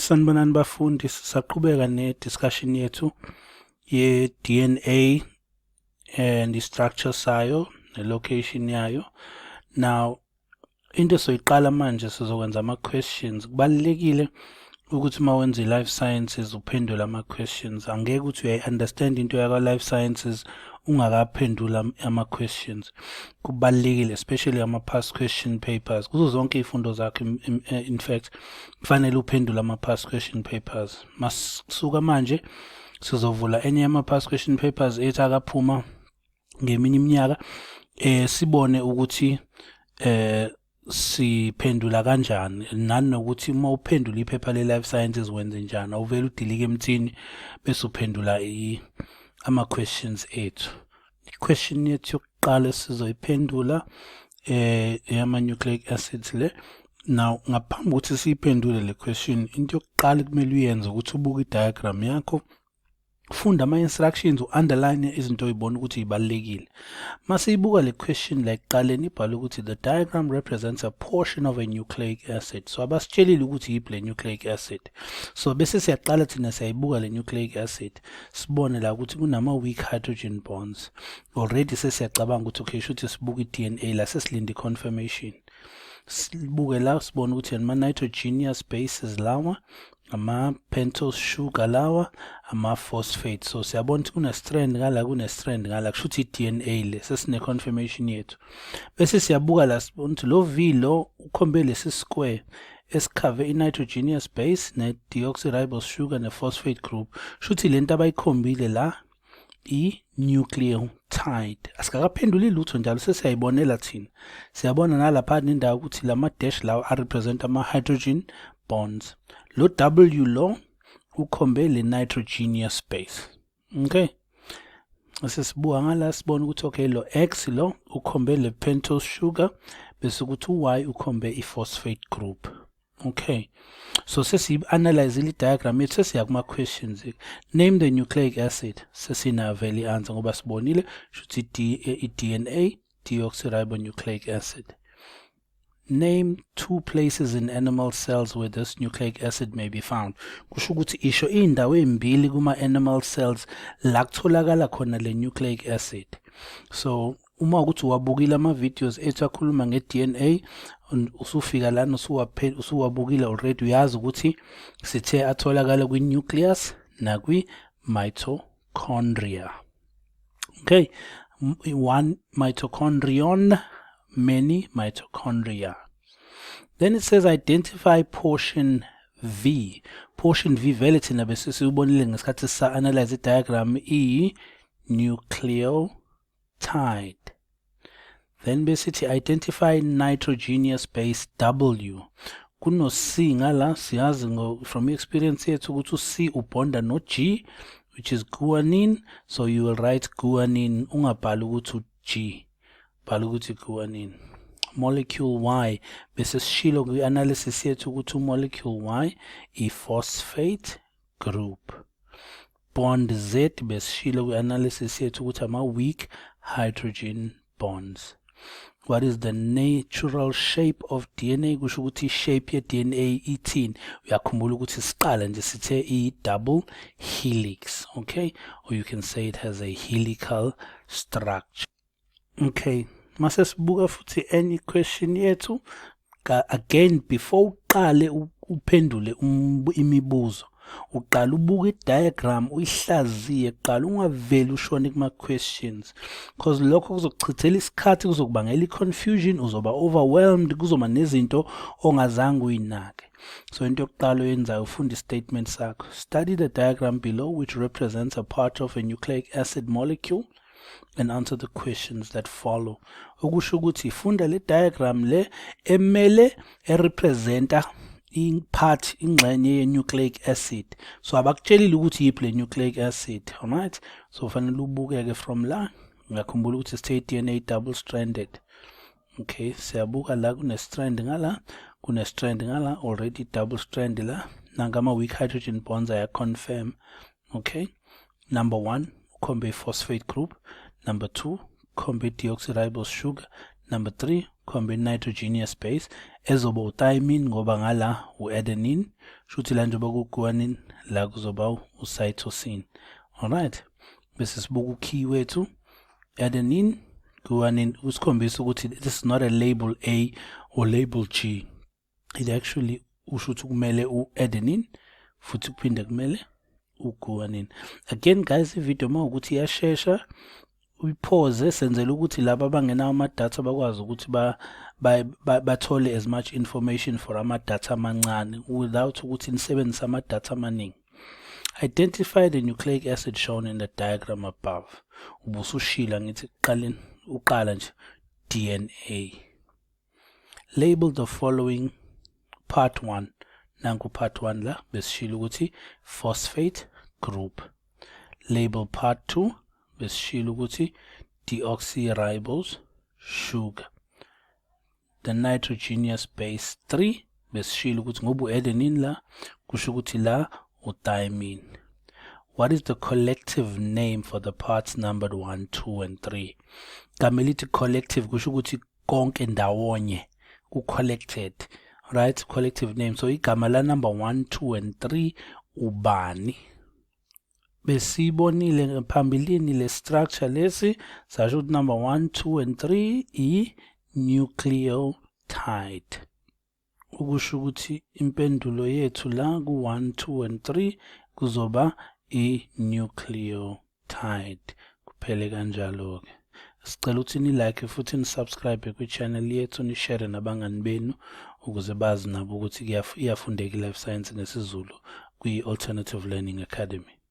Sanibonani bafundi, sisaqhubeka ne-discussion yethu ye-DNA and i-structure sayo ne-location yayo. Now, into soyiqala manje sizokwenza ama-questions. Kubalulekile ukuthi uma wenza i-life sciences uphendule ama-questions. Angeke ukuthi uyayi-understand into yakwa-life sciences ungakaphendula ama-questions. Kubalulekile, especially ama-past question papers. Kuzo zonke iy'fundo zakho, in fact, kufanele uphendule ama-past question papers. Masisuka manje sizovula enye yama-past question papers ethi akaphuma ngeminye iminyaka, sibone ukuthi siphendula kanjani, nanokuthi uma uphendula iphepha le-life sciences wenze njani. Awuvele udilike emthini bese uphendula ama-questions ethu. I-question yethu yokuqala sizoyiphendula yama-nucleic acids le. Now, ngaphambi kokuthi siyiphendule le question, into yokuqala kumele uyenze ukuthi ubuke i-diagram yakho, ufunda ama-instructions, u-underline izinto oyibona ukuthi zibalulekile. Masiyibuka le question la ekuqaleni ibhale ukuthi the diagram represents a portion of a nucleic acid. So abasitshelile ukuthi yiphi le nucleic acid. So bese siyaqala thina siyayibuka le nucleic acid, sibone la ukuthi kunama-weak hydrogen bonds. Already sesiyacabanga ukuthi okay, shuthi sibuka i-DNA la sesilinde i-confirmation. Sibuke la sibone ukuthi ama-nitrogenous bases lawa, ama-pentose sugar lawa, ama-phosphate. So siyabona ukuthi kune-strand ngala, kune-strand ngala, kusho ukuthi i-DNA le sesine-confirmation yethu. Bese siyabuka la sibona ukuthi lo V lo ukhombe lesi square esikhave i-nitrogenous base ne-deoxyribose sugar ne-phosphate group. Kusho ukuthi lento abayikhombile la i-nucleotide. Asikakaphenduli lutho njalo, sesiyayibonela thina. Siyabona nalapha nendawo ukuthi lama-dash lawa a-represent ama-hydrogen bonds. Lo W lo ukhombe le nitrogenous base. Okay, sesibuka ngala sibona ukuthi okay, lo X lo ukhombe le pentose sugar bese ukuthi u-Y ukhombe i-phosphate group. Okay, so sesi-analyze i-diagram yethu, sesiya kuma-questions. Name the nucleic acid. Sesinayo vele i-answer ngoba sibonile shuthi i-DNA, deoxyribonucleic acid. Name 2 places in animal cells where this nucleic acid may be found. Kusho ukuthi isho indawo ezimbili kuma-animal cells la kutholakala khona le nucleic acid. So uma ukuthi wabukile ama-videos ethu akhuluma nge-DNA, usufika lana usuwabukile already, uyazi ukuthi sithe atholakala kwi-nucleus nakwi-mitochondria. Okay, one mitochondrion, many mitochondria. Then it says identify portion V. Portion V vele thina bese siyibonile ngesikhathi sa-analyze i-diagram nucleotide. Then bese sithi identify nitrogenous base W. Kuno C ngala, siyazi from experience yethu ukuthi u-C ubonda no-G, which is guanine. So you will write guanine, ungabhali ukuthi u-G, bhala ukuthi guanine. Molecule Y bese sishilo kwi-analysis yethu ukuthi molecule Y i-phosphate group. Bond Z bese sishilo kwi-analysis yethu ukuthi ama-weak hydrogen bonds. What is the natural shape of DNA? Kusho ukuthi shape ye-DNA ithini. Uyakhumbula ukuthi siqala nje sithe i-double helix, okay? Or you can say it has a helical structure. Okay, mase sibuka futhi any question yethu. Again, before uqale uphendule imibuzo, uqala ubuka i-diagram, uyihlaziye kuqala, ungaveli ushone kuma-questions, because lokho kuzokuchithela isikhathi, kuzokubangela i-confusion, uzoba overwhelmed, kuzoba nezinto ongazange uyinake. So into yokuqala oyenzayo, ufunda i-statement sakho. Study the diagram below which represents a part of a nucleic acid molecule and answer the questions that follow. Okusho ukuthi ifunda le diagram le emele erepresenta part ingxenye ye-nucleic acid. So abakutshelile ukuthi yiphi le nucleic acid, alright? So fanele ubukeke from la. Ngakhumbula ukuthi sithe DNA double stranded. Okay, siyabuka la kune-strand ngala, kune-strand ngala, already double strand la. Nangama weak hydrogen bonds aya-confirm. Okay, number 1 ukhombe i-phosphate group. Number 2 ukhombe i-deoxyribose sugar. Number 3 khomba i-nitrogenous base ezoba uthymine ngoba ngala u-adenine, shuthi la njengoba ku-guanine la kuzoba u-cytosine. Alright, bese sibuka ukey wethu adenine, guanine, usikhombisa ukuthi this is not a label A or label G. It actually usho ukuthi kumele u-adenine futhi kuphinde kumele u-guanine. Again guys, ivideo mawukuthi iyashesha uyipause senzela ukuthi laba abangenawo ama-data bakwazi ukuthi bathole as much information for ama-data amancane without ukuthi nisebenzise ama-data amaningi. Identify the nucleic acid shown in the diagram above. Ubusushila ngithi uqala nje DNA. Label the following part 1. Nanku part 1 la besishila ukuthi phosphate group. Label part 2 besishila ukuthi deoxyribose sugar. The nitrogenous base 3 besishila ukuthi ngoba u-adenine la kusho ukuthi la uthymine. What is the collective name for the parts numbered 1, 2 and 3? Gama elithi collective kusho ukuthi konke ndawonye ku-collected, right? Collective name. So igama la number 1, 2 and 3 ubani? Besibonile phambilini le structure lesi sasho ukuthi number 1, 2 and 3 i-nucleotide. Ukusho ukuthi impendulo yethu la ku 1, 2 and 3 kuzoba i-nucleotide. Kuphele kanjalo ke. Sicela ukuthi ni-like futhi ni-subscribe kwi-channel yethu, ni-share nabangani benu ukuze bazi nabo ukuthi iyafundeka i-life science nesiZulu kwi-Alternative Learning Academy.